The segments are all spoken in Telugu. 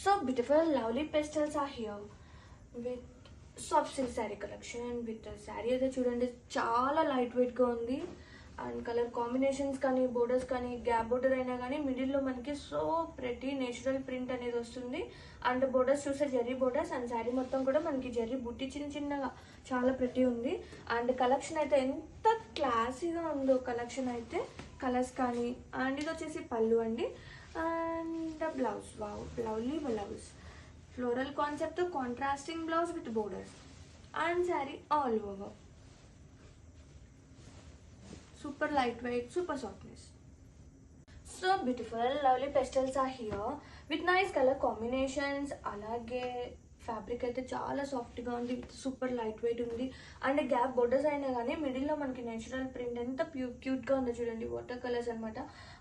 So beautiful, lovely pastels are here with soft silk sari collection with sari అయితే చూడండి చాలా లైట్ వెయిట్గా ఉంది. అండ్ కలర్ కాంబినేషన్స్ కానీ బోర్డర్స్ కానీ గ్యాప్ బోర్డర్ అయినా కానీ మిడిల్లో మనకి సో ప్రెటీ నేచురల్ ప్రింట్ అనేది వస్తుంది. అండ్ బోర్డర్స్ చూస్తే జెర్రీ బోర్డర్స్ అండ్ శారీ మొత్తం కూడా మనకి జెర్రీ బుట్టి చిన్న చిన్నగా చాలా ప్రెటీ ఉంది. అండ్ కలెక్షన్ అయితే ఎంత క్లాసీగా ఉందో కలెక్షన్ అయితే, కలర్స్ కానీ. అండ్ ఇది వచ్చేసి పళ్ళు అండి. And blouse, wow lovely blouse, floral concept to contrasting blouse with borders and saree all over. Super lightweight, super softness. So beautiful, lovely pastels are here with nice color combinations. Alage fabric అయితే చాలా సాఫ్ట్గా ఉంది, సూపర్ లైట్ వెయిట్ ఉంది. అండ్ గ్యాప్ బోర్డర్స్ అయినా కానీ మిడిల్లో మనకి నేచురల్ ప్రింట్ ఎంత క్యూట్గా ఉందో చూడండి, వాటర్ కలర్స్ అనమాట.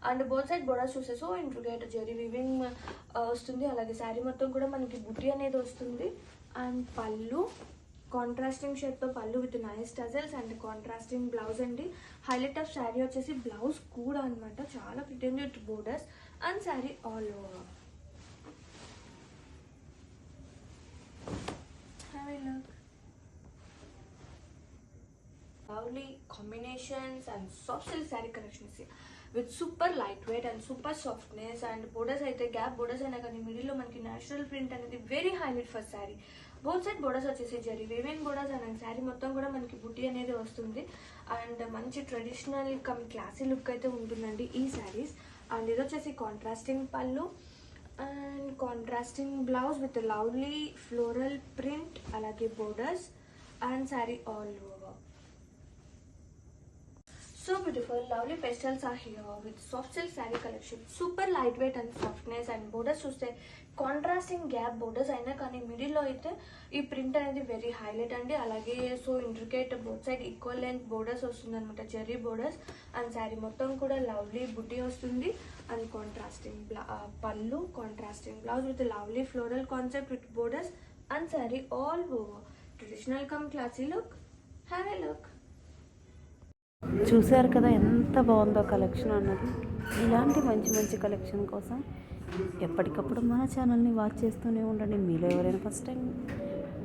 అండ్ బోత్ సైడ్ బోర్డర్స్ చూస్తే సో ఇంట్రికేట్ జెరీ వీవింగ్ వస్తుంది. అలాగే శారీ మొత్తం కూడా మనకి బుట్టి అనేది వస్తుంది. అండ్ పళ్ళు కాంట్రాస్టింగ్ షేడ్తో పళ్ళు with nice tassels and contrasting blouse అండి. హైలైట్ ఆఫ్ శారీ వచ్చేసి బ్లౌజ్ కూడా అనమాట, చాలా pretend with borders and sari all over. Have a look. Lovely combinations and soft silk saree collections here with super lightweight and super softness. And borders అయితే గ్యాప్ బోర్డర్స్ అయినా కానీ మిడిల్లో మనకి నేచురల్ ప్రింట్ అనేది very highlight for sari. Both side borders వచ్చేసి zari weaving borders and sari మొత్తం కూడా మనకి బుట్టి అనేది వస్తుంది. అండ్ మంచి ట్రెడిషనల్ కమ్ క్లాసీ లుక్ అయితే ఉంటుందండి ఈ శారీస్. అండ్ ఇది వచ్చేసి contrasting pallu and contrasting blouse with lovely floral print, అలాగే borders and sari all over. So beautiful, lovely pastels are here with soft silk saree collection, super lightweight and softness. And borders చూస్తే కాంట్రాస్టింగ్ గ్యాప్ బోర్డర్స్ అయినా కానీ మిడిల్లో అయితే ఈ ప్రింట్ అనేది వెరీ హైలైట్ అండి. అలాగే so intricate both side equal length borders వస్తుంది అనమాట, జెర్రీ బోర్డర్స్. అండ్ శారీ మొత్తం కూడా లవ్లీ బుట్టి వస్తుంది. అండ్ కాంట్రాస్టింగ్ పళ్ళు, contrasting blouse with lovely floral concept with borders and sari all over. Traditional come classy look. Have a look. చూశారు కదా ఎంత బాగుందో కలెక్షన్ అన్నది. ఇలాంటి మంచి మంచి కలెక్షన్ కోసం ఎప్పటికప్పుడు మన ఛానల్ని వాచ్ చేస్తూనే ఉండండి. మీలో ఎవరైనా ఫస్ట్ టైం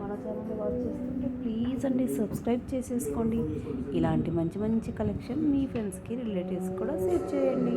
మన ఛానల్ని వాచ్ చేస్తుంటే ప్లీజ్ అండి సబ్స్క్రైబ్ చేసేసుకోండి. ఇలాంటి మంచి మంచి కలెక్షన్ మీ ఫ్రెండ్స్కి రిలేటివ్స్ కూడా షేర్ చేయండి.